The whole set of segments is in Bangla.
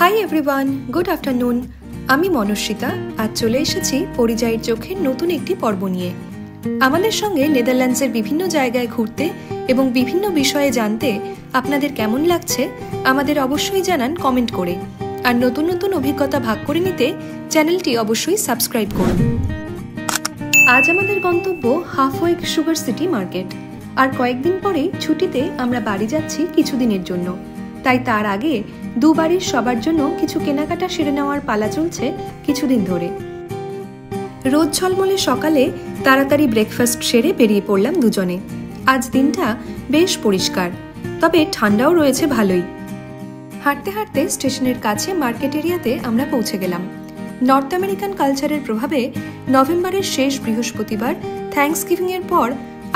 Hi everyone, good afternoon. আমি মনস্বিতা। আজ চলে এসেছি পরিযায়ীর চোখের নতুন একটি পর্ব নিয়ে। আমাদের সঙ্গে নেদারল্যান্ডসের বিভিন্ন জায়গায় ঘুরতে এবং বিভিন্ন বিষয়ে জানতে আপনাদের কেমন লাগছে আমাদের অবশ্যই জানান কমেন্ট করে। আর নতুন নতুন অভিজ্ঞতা ভাগ করে নিতে চ্যানেলটি অবশ্যই সাবস্ক্রাইব করুন। আজ আমাদের গন্তব্য হাফওয়েক সুগার সিটি মার্কেট। আর কয়েকদিন পরেই ছুটিতে আমরা বাড়ি যাচ্ছি কিছুদিনের জন্য। তাই তার আগে দুবারই সবার জন্য কিছু কেনাকাটা সেরে নেওয়ার পালা চলছে কিছুদিন ধরে। রোদ ঝলমলে সকালে তাড়াতাড়ি ব্রেকফাস্ট সেরে বেরিয়ে পড়লাম দুজনে। আজ দিনটা বেশ পরিষ্কার, তবে ঠান্ডাও রয়েছে ভালোই। হাঁটতে হাঁটতে স্টেশনের কাছে মার্কেট এরিয়াতে আমরা পৌঁছে গেলাম। নর্থ আমেরিকান কালচারের প্রভাবে নভেম্বরের শেষ বৃহস্পতিবার থ্যাঙ্কসগিভিং এর পর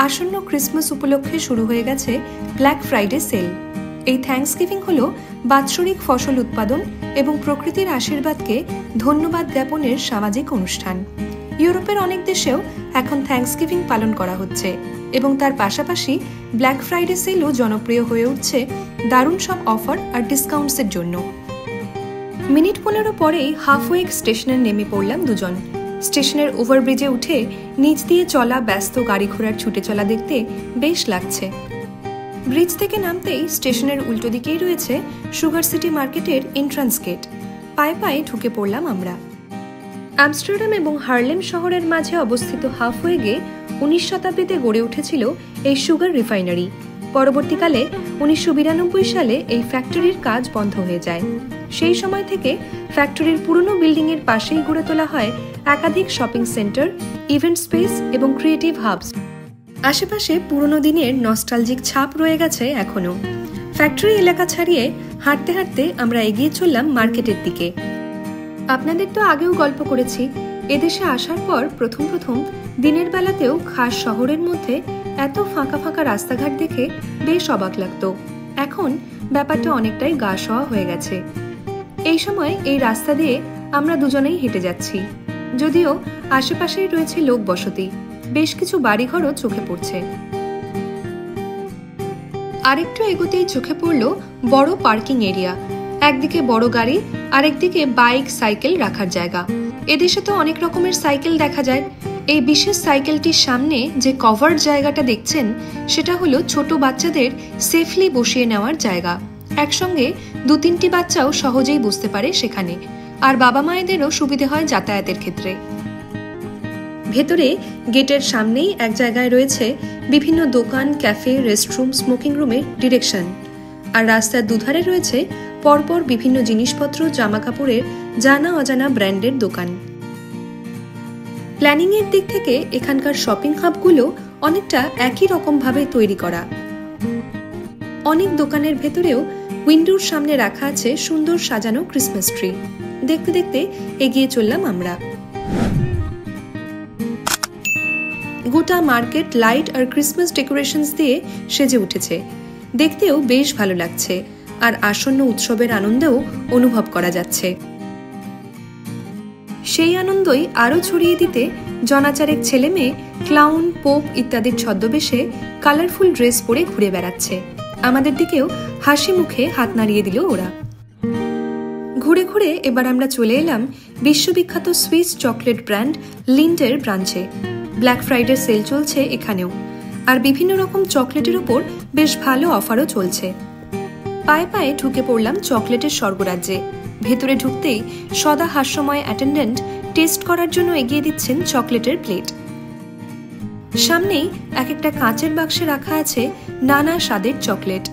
আসন্ন ক্রিসমাস উপলক্ষে শুরু হয়ে গেছে ব্ল্যাক ফ্রাইডে সেল। এই থ্যাঙ্কসগিভিং হল বাৎসরিক ফসল উৎপাদন এবং প্রকৃতির আশীর্বাদকে ধন্যবাদ জ্ঞাপনের সামাজিক অনুষ্ঠান। ইউরোপের অনেক দেশেও এখন থ্যাঙ্কসগিভিং পালন করা হচ্ছে এবং তার পাশাপাশি ব্ল্যাক ফ্রাইডে সেলও জনপ্রিয় হয়ে উঠছে দারুণ সব অফার আর ডিসকাউন্টসের জন্য। মিনিট 15 পরেই হাফওয়েক স্টেশনে নেমে পড়লাম দুজন। স্টেশনের ওভারব্রিজে উঠে নিচ দিয়ে চলা ব্যস্ত গাড়ি ঘোড়ার ছুটে চলা দেখতে বেশ লাগছে। ব্রিজ থেকে নামতেই স্টেশনের উল্টো দিকেই রয়েছে সুগার সিটি মার্কেটের এন্ট্রান্স গেট। পায়ে পায়ে ঢুকে পড়লাম আমরা। আমস্টারডাম এবং হার্লেম শহরের মাঝে অবস্থিত হাফওয়েগে 19 শতাব্দীতে গড়ে উঠেছিল এই সুগার রিফাইনারি। পরবর্তীকালে 1992 সালে এই ফ্যাক্টরির কাজ বন্ধ হয়ে যায়। সেই সময় থেকে ফ্যাক্টরির পুরনো বিল্ডিং এর পাশেই গড়ে তোলা হয় একাধিক শপিং সেন্টার, ইভেন্ট স্পেস এবং ক্রিয়েটিভ হাবস। আশেপাশে পুরনো দিনের নস্টালজিক ছাপ রয়ে গেছে এখনো। ফ্যাক্টরি এলাকা ছাড়িয়ে হাঁটতে হাঁটতে আমরা এগিয়ে চললাম মার্কেটের দিকে। আপনাদের তো আগেও গল্প করেছি, এদেশে আসার পর প্রথম দিনের বেলাতেও খাস শহরের মধ্যে এত ফাঁকা ফাঁকা রাস্তাঘাট দেখে বেশ অবাক লাগতো। এখন ব্যাপারটা অনেকটাই গা সওয়া হয়ে গেছে। এই সময় এই রাস্তা দিয়ে আমরা দুজনেই হেঁটে যাচ্ছি, যদিও আশেপাশেই রয়েছে লোক বসতি, বেশ কিছু বাড়িঘরও চোখে পড়ছে। আরেকটু এগোতেই চোখে পড়ল বড় পার্কিং এরিয়া। একদিকে বড় গাড়ি, আরেকদিকে বাইক সাইকেল রাখার জায়গা। এদেশে তো অনেক রকমের সাইকেল দেখা যায়। এই বিশেষ সাইকেলটির সামনে যে কভার্ড জায়গাটা দেখছেন, সেটা হলো ছোট বাচ্চাদের সেফলি বসিয়ে নেওয়ার জায়গা। একসঙ্গে 2-3টি বাচ্চাও সহজেই বসতে পারে সেখানে, আর বাবা মায়েদেরও সুবিধে হয় যাতায়াতের ক্ষেত্রে। ভেতরে গেটের সামনেই এক জায়গায় রয়েছে বিভিন্ন দোকান, ক্যাফে, রেস্টরুম, স্মোকিং রুমের ডিরেকশন। আর রাস্তার দুধারে রয়েছে পরপর বিভিন্ন জিনিসপত্র, জামা কাপড়ের জানা অজানা ব্র্যান্ডের দোকান। প্ল্যানিং এর দিক থেকে এখানকার শপিং হাবগুলো অনেকটা একই রকম ভাবে তৈরি করা। অনেক দোকানের ভেতরেও উইন্ডোর সামনে রাখা আছে সুন্দর সাজানো ক্রিসমাস ট্রি। দেখতে দেখতে এগিয়ে চললাম আমরা। গোটা মার্কেট লাইট আর ক্রিসমাস ডেকোরেশনস দিয়ে সেজে উঠেছে। দেখতেও বেশ ভালো লাগছে, আর আসন্ন উৎসবের আনন্দও অনুভব করা যাচ্ছে। সেই আনন্দই আরো ছড়িয়ে দিতে জনাচারেক ছেলে মেয়ে ক্লাউন, পোপ ইত্যাদির ছদ্মবেশে কালারফুল ড্রেস পরে ঘুরে বেড়াচ্ছে। আমাদের দিকেও হাসি মুখে হাত নাড়িয়ে দিল ওরা। ঘুরে ঘুরে এবার আমরা চলে এলাম বিশ্ববিখ্যাত সুইস চকলেট ব্র্যান্ড লিন্ডের ব্রাঞ্চে। ব্ল্যাক ফ্রাইডে সেল চলছে এখানেও, আর বিভিন্ন রকম চকলেটের উপর বেশ ভালো অফারও চলছে। পায়ে পায়ে ঢুকে পড়লাম চকলেটের স্বর্গরাজ্যে। ভেতরে ঢুকতেই সদা হাস্যময় অ্যাটেন্ডেন্ট টেস্ট করার জন্য এগিয়ে দিচ্ছেন চকলেটের প্লেট। সামনেই এক একটা কাঁচের বাক্সে রাখা আছে নানা স্বাদের চকলেট।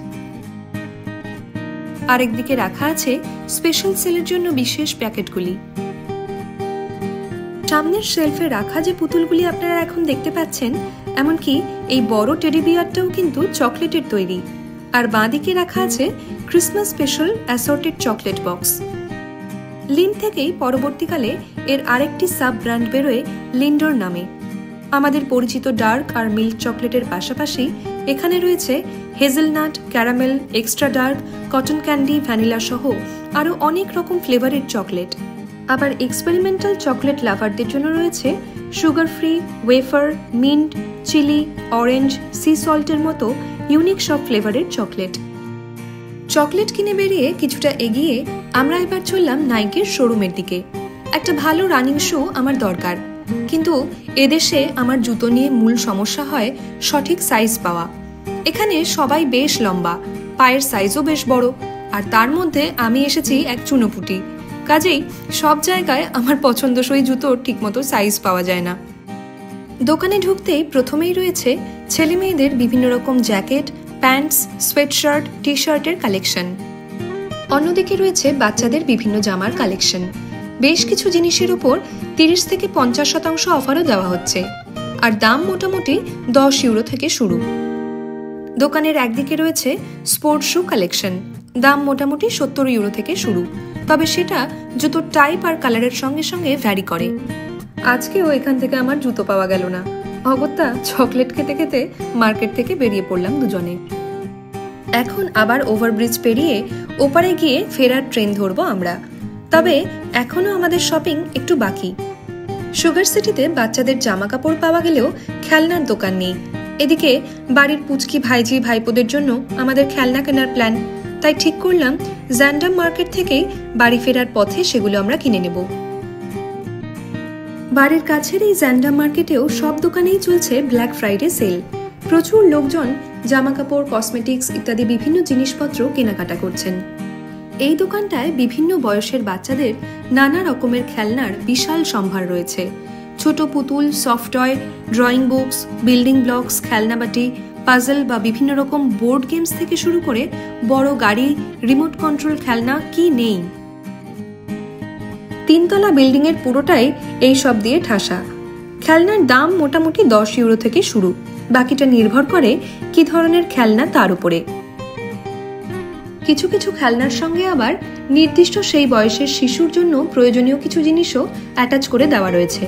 আরেকদিকে রাখা আছে স্পেশাল সেলের জন্য বিশেষ প্যাকেটগুলি। সামনের শেলফে রাখা যে পুতুলগুলি আপনারা এখন দেখতে পাচ্ছেন, এমনকি এই বড় টেডি বিয়ারটাও কিন্তু চকলেটের তৈরি। আর বাঁদিকে রাখা আছে Christmas special assorted chocolate box. Leaned থেকেই পরবর্তীকালে এর আরেকটি সাব ব্র্যান্ড বেরোয় লিন্ডর নামে। আমাদের পরিচিত ডার্ক আর মিল্ক চকলেটের পাশাপাশি এখানে রয়েছে hazelnut, caramel, extra dark, cotton candy, vanilla সহ আরও অনেক রকম ফ্লেভারের চকলেট। আবার এক্সপেরিমেন্টাল চকলেট লাভারদের জন্য রয়েছে sugar free, wafer, mint, chilli, orange, sea সল্টের মতো ইউনিক সব ফ্লেভারের চকলেট। চকলেট কিনে বেরিয়ে কিছুটা এগিয়ে আমরা এবার চললাম নাইকের শোরুমের দিকে। একটা ভালো রানিং শু আমার দরকার, কিন্তু এদেশে আমার জুতো নিয়ে মূল সমস্যা হয় সঠিক সাইজ পাওয়া। এখানে সবাই বেশ লম্বা, পায়ের সাইজও বেশ বড়, আর তার মধ্যে আমি এসেছি এক চুনোপুটি। কাজেই সব জায়গায় আমার পছন্দসই জুতোর ঠিকমতো সাইজ পাওয়া যায় না। দোকানে ঢুকতেই প্রথমেই রয়েছে ছেলে মেয়েদের বিভিন্ন রকম জ্যাকেট, প্যান্টস, সোয়েটশার্ট, টি শার্টের কালেকশন। অন্যদিকে রয়েছে বাচ্চাদের বিভিন্ন জামার কালেকশন। বেশ কিছু জিনিসের উপর 30 থেকে 50% অফারও দেওয়া হচ্ছে, আর দাম মোটামুটি 10 ইউরো থেকে শুরু। দোকানের একদিকে রয়েছে স্পোর্টস শু কালেকশন, দাম মোটামুটি 70 ইউরো থেকে শুরু, তবে সেটা জুতোর টাইপ আর কালারের সঙ্গে সঙ্গে ভ্যারি করে। আজকেও এখান থেকে আমার জুতো পাওয়া গেল না। অগত্যা চকলেট খেতে খেতে মার্কেট থেকে বেরিয়ে পড়লাম দুজনে। এখন আবার ওভারব্রিজ পেরিয়ে ওপারে গিয়ে ফেরার ট্রেন ধরবো আমরা। তবে এখনো আমাদের শপিং একটু বাকি। সুগার সিটিতে বাচ্চাদের জামা কাপড় পাওয়া গেলেও খেলনার দোকান নেই। এদিকে বাড়ির পুচকি ভাইজি ভাইপোদের জন্য আমাদের খেলনা কেনার প্ল্যান, তাই ঠিক করলাম জ্যান্ডাম মার্কেট থেকেই বাড়ি ফেরার পথে সেগুলো আমরা কিনে নেব। বাড়ির কাছের এই জ্যান্ডাম মার্কেটেও সব দোকানেই চলছে ব্ল্যাক ফ্রাইডে সেল। প্রচুর লোকজন জামা কাপড়, কসমেটিক্স ইত্যাদি বিভিন্ন জিনিসপত্র কেনাকাটা করছেন। এই দোকানটায় বিভিন্ন বয়সের বাচ্চাদের নানা রকমের খেলনার বিশাল সম্ভার রয়েছে। ছোট পুতুল, soft toy, drawing books, building blocks, খেলনাবাটি, পাজল বা বিভিন্ন রকম বোর্ড গেমস থেকে শুরু করে বড় গাড়ি, রিমোট কন্ট্রোল খেলনা কি নেই। 3 তলা বিল্ডিং এর পুরোটাই এই সব দিয়ে ঠাসা। খেলনার দাম মোটামুটি 10 ইউরো থেকে শুরু, বাকিটা নির্ভর করে কি ধরনের খেলনা তার উপরে। কিছু কিছু খেলনার সঙ্গে আবার নির্দিষ্ট সেই বয়সের শিশুর জন্য প্রয়োজনীয় কিছু জিনিসও অ্যাটাচ করে দেওয়া রয়েছে।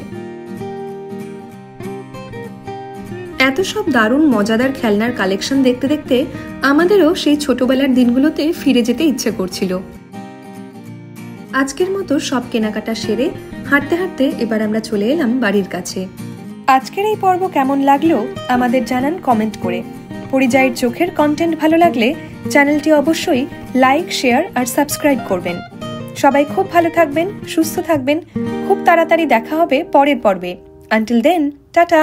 এত সব দারুণ মজাদার খেলনার কালেকশন দেখতে দেখতে আমাদেরও সেই ছোটবেলার দিনগুলোতে ফিরে যেতে ইচ্ছে করছিল। আজকের মতো সব কেনাকাটা সেরে হাঁটতে হাঁটতে এবার আমরা চলে এলাম বাড়ির কাছে। আজকের এই পর্ব কেমন লাগলো আমাদের জানান কমেন্ট করে। পরিযায়ীর চোখের কন্টেন্ট ভালো লাগলে চ্যানেলটি অবশ্যই লাইক, শেয়ার আর সাবস্ক্রাইব করবেন। সবাই খুব ভালো থাকবেন, সুস্থ থাকবেন। খুব তাড়াতাড়ি দেখা হবে পরের পর্বে। Until then, tata.